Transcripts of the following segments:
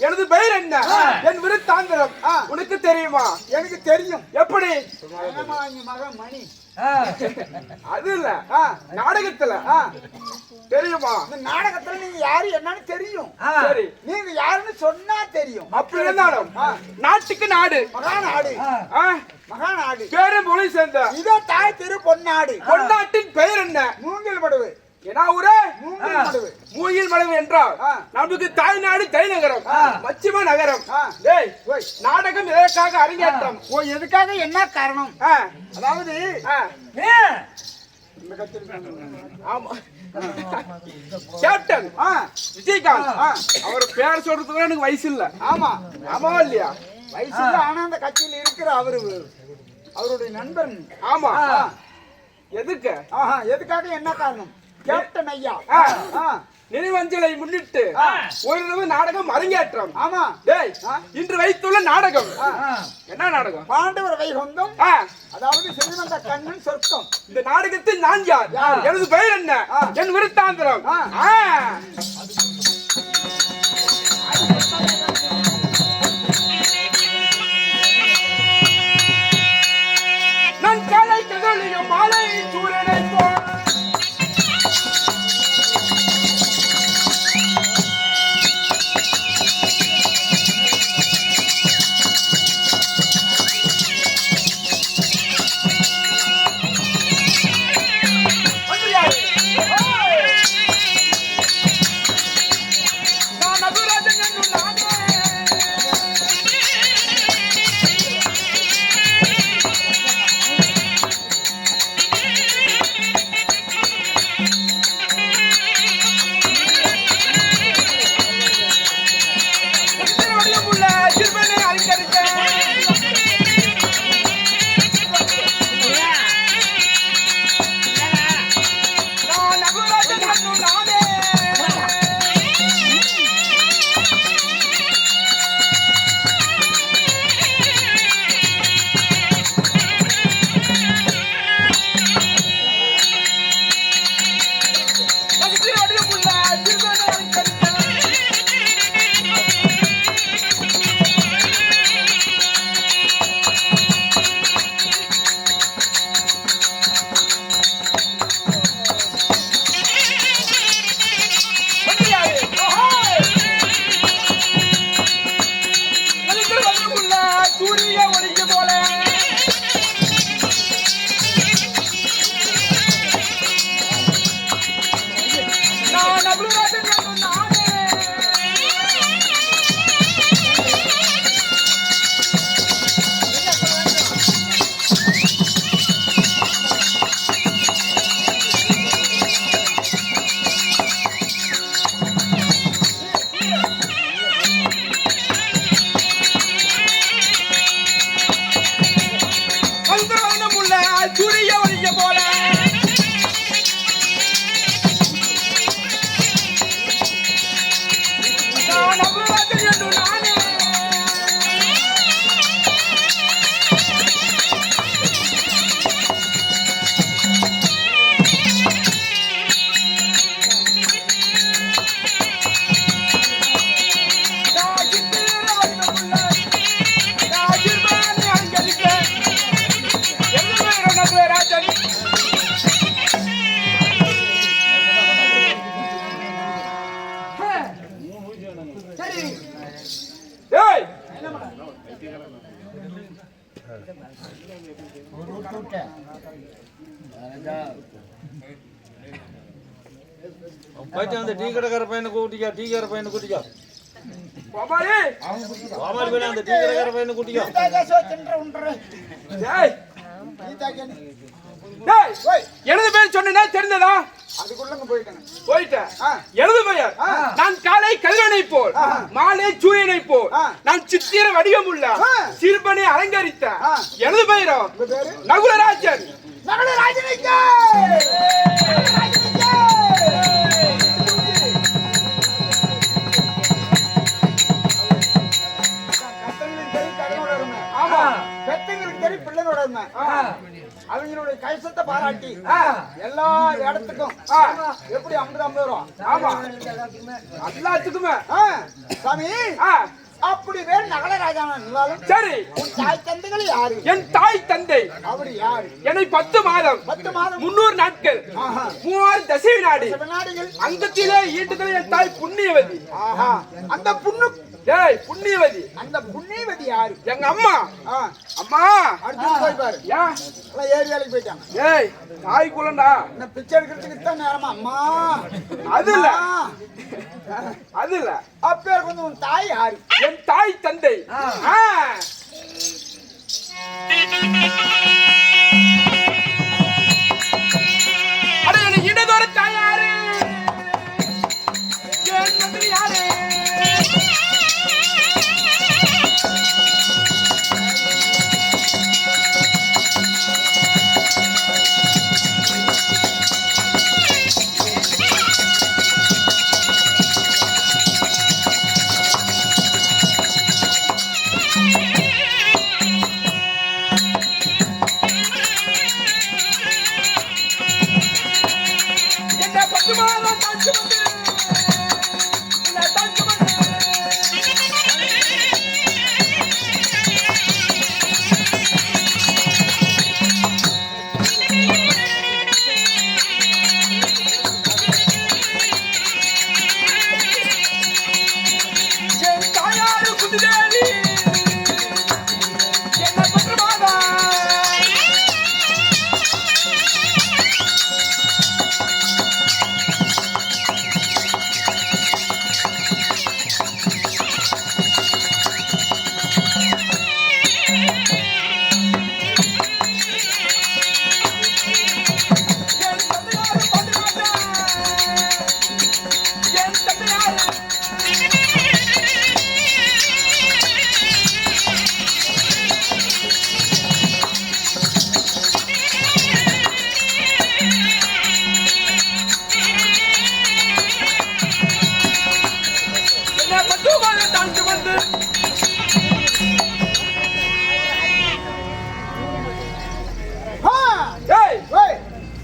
எனது பெயர் என்ன, என் விருத்தாந்திரம் உனக்கு தெரியுமா? எனக்கு தெரியும். எப்படி? மகன் மணி. அது இல்ல, நாடகத்துல தெரியுமா? இந்த நாடகத்துல நீங்க யாரு என்னன்னு தெரியும். சரி, நீங்க யாருன்னு சொன்னா தெரியும். அப்படி இருந்தாலும் நாட்டுக்கு நாடு மகாநாடு. மகாநாடு பேரு மொழி சேர்ந்த இதோ தாய் திரு பொன்னாடு. பொன்னாட்டின் பெயர் என்ன? மூங்கில் மடுவு. என்ன ஊரே? மூங்கில் மடுவு. மூங்கில் மடுவு என்றால் நமக்கு தாய்நாடு தலைநகரம் மச்சிமா நகரம். நாடகம் எதற்காக அரங்கேற்றம்? எதுக்காக, என்ன காரணம்? அதாவது கேப்டன் விஜயகாந்த் அவர் பேர் சொல்றதுக்கு எனக்கு வயசு இல்ல. ஆமா, ஆமாவா இல்லையா? வயசு இல்ல, ஆனா அந்த கட்சியில் இருக்கிற அவருடைய நண்பன். ஆமா. எதுக்கு? எதுக்காக, என்ன காரணம்? கேப்டன் ஐயா நினைவஞ்சலை முன்னிட்டு ஒரு நாடகம் அரங்கேற்றம். ஆமா. இன்று வைத்துள்ள நாடகம் என்ன நாடகம்? பாண்டவர் வைகுந்தம், அதாவது செல்வந்த கண்ணன் சொர்க்கம். இந்த நாடகத்தில் நான் யார், எனது பெயர் என்ன, என் விருத்தாந்திரம். நான் காலை கதலியும் மாலை சூரியனை போல் போயிட்டு அந்த டீ கடைக்கார பையனை கூட்டிக்கா, டீ கடை பையனை கூட்டிக்கா. கோபாலி பையன் அந்த டீ கடைக்கார பையனை கூட்டிக்கா. எனது பேர் சொன்னா தெரிந்ததா? அதுக்குள்ள போயிட்டேன். எனது பெயர் நான் காலை கதிரவனை போல் மாலை சூரியனை போல் நான் சித்திர வடிவம் உள்ள சிறுபனை அலங்கரித்த எனது பெயரோ நகுலராஜன். ஆமா, பெத்தங்களுக்கு தெரியும், பிள்ளைங்களோட இருந்தேன். அவங்களுடைய கைசத்தை பாராட்டி எல்லா இடத்துக்கும் எப்படி 50 ரூபா. ஆமா எல்லாத்துக்குமே சாமி அப்படி வேறு நகலராஜா இருந்தாலும் சரி. உன் தாய் தந்தைகள் யாரு? என் தாய் தந்தை அவர் யாரு? என்னை 10 மாதம் 300 நாட்கள் 3000 தசை வினாடி நாடுகள் அங்கத்திலே ஈட்டுதல் என் தாய் புண்ணியவதி. அந்த புண்ணு புண்ணியவதி. அந்த புண்ணியவதி யாரு? எங்க அம்மா. அம்மா அடுத்து போய் பாரு. ஏன் எல்லாம் ஏறி வேலைக்கு போயிட்டாங்க. தாய் குலண்டா இந்த பிச்சை எடுக்கிறதுக்கு தான் நேரமா? அம்மா அது இல்ல அது இல்ல. அப்பேர் கொஞ்சம் உன் தாய் யாரு? என் தாய் தந்தை. அட எனக்கு இடதோர தாய் யாரு? என் மந்திரி யாரு?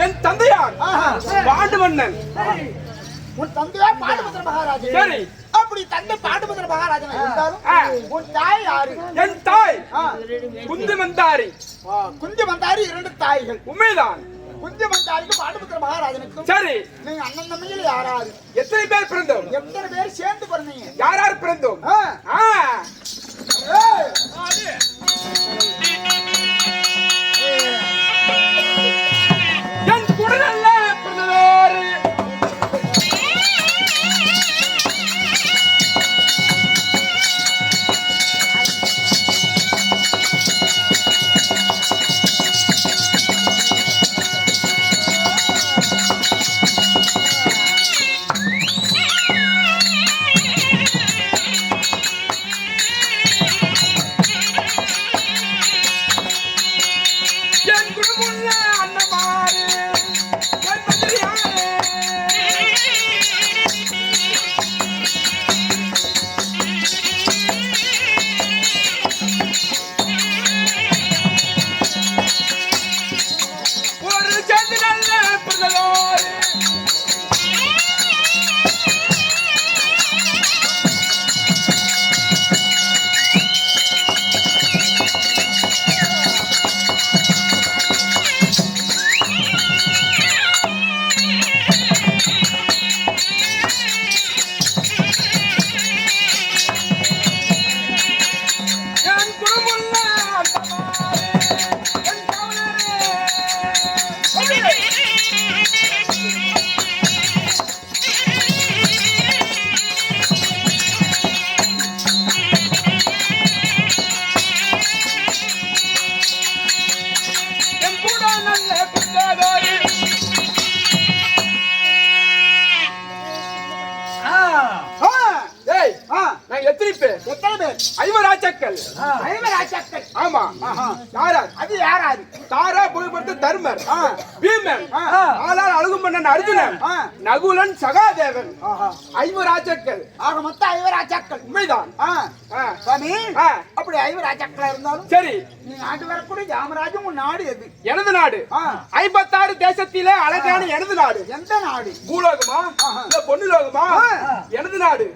என் தந்தையார் பாண்டு மன்னன். உன் தந்தையார் பாண்டுபத்திர மகாராஜன். சரி. அப்படி தந்தை பாண்டுபத்திர மகாராஜன் இருந்தாலும் உன் தாய் யாரு? என் தாய் குந்தி மந்தாரி. குந்தி மந்தாரி 2 தாய்கள். உண்மைதான். குந்தி மந்தாரிக்கு பாண்டுபத்திர மகாராஜனுக்கும் சரி. நீங்க அண்ணன் தம்பிகள் யாராரு? எத்தனை பேர் பிறந்தோம்? எத்தனை பேர் சேர்ந்து பிறந்தீங்க? யார் பிறந்தோம்? என் குடல்ல பிறந்ததோர் ராஜாக்கள். ஐவராஜாக்கள். ஆமா. ஆஹா. யாரார்? அது யாராரு? தாரா புகழ்பெற்ற தர்மர், பீமன், ஆளால் அழகும் மன்னன் அர்ஜுனன், நகுலன், சகாதேவன், ஆஹா. 5 ராஜாக்கள். ஆக மொத்தம் ஐவராஜாக்கள். உண்மைதான். சாமி, ஆ. அப்படி ஐவராஜாக்களா இருந்தாலும் சரி, நீ ஆண்டு வரக்கூடிய ஜாமராஜும் உன் நாடு எது? எனது நாடு 56 தேசத்திலே அழகான எனது நாடு. எந்த நாடு? பூலோகமா இல்ல பொண்ணு லோகமா? எனது நாடு.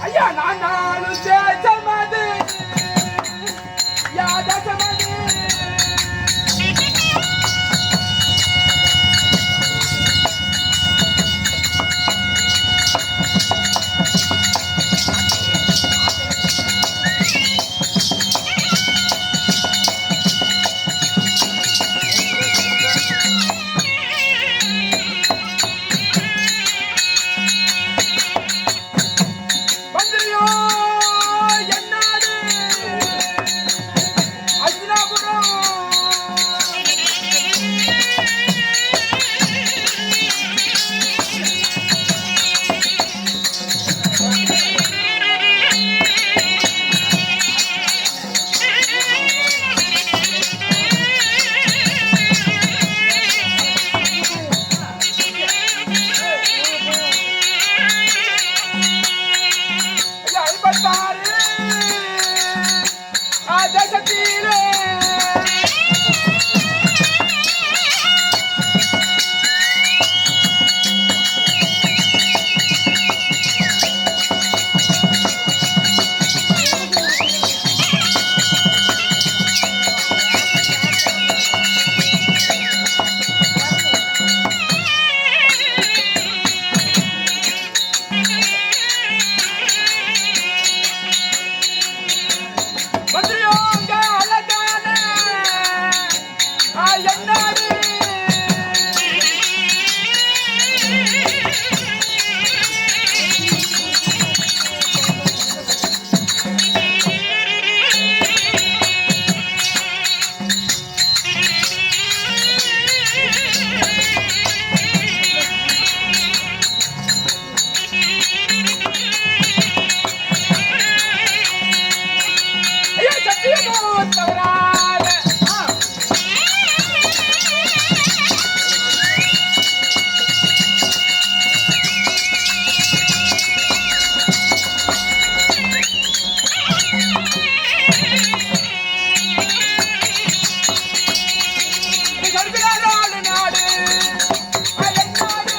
ஐயா நான் நாலு தேசமது யா தேசமது மந்திரியோ என்னாடு அஸ்தினாபுரம். ஐயா 56 தேசத்திலே மந்திரியோ அங்க அழகான என்னாடு. ஐயா சத்தியமோ தவறாத கருப்பினாடு நாடு அயல்நாடு.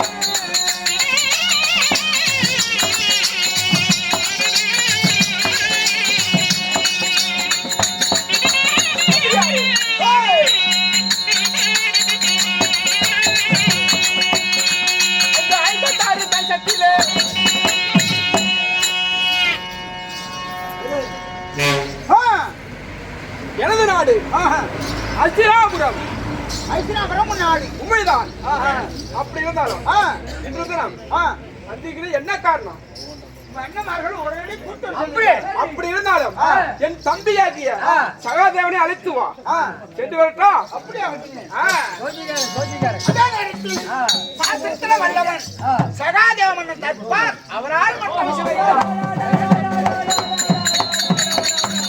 ஏய்! அந்த 56 தேசத்திலே எனது நாடு அஸ்தினாபுரம். ஐஸ்வராபுரம் உன் நாடு. உண்மைதான். ஆஹா. அப்படி இருந்தாலும் இன்று தினம் சந்திக்கிறது என்ன காரணம்? மன்னமார்கள் உடனடி கூட்டம் அப்படி இருந்தாலும் என் தம்பியாகிய சகாதேவனை அழைத்து வா. சென்று வரட்டா? அப்படியே வச்சுங்க. ஆ. அதான் நேரத்தில் சாஸ்திரத்துல வல்லவன் சகாதேவன் தற்பார் அவரால் மட்டும்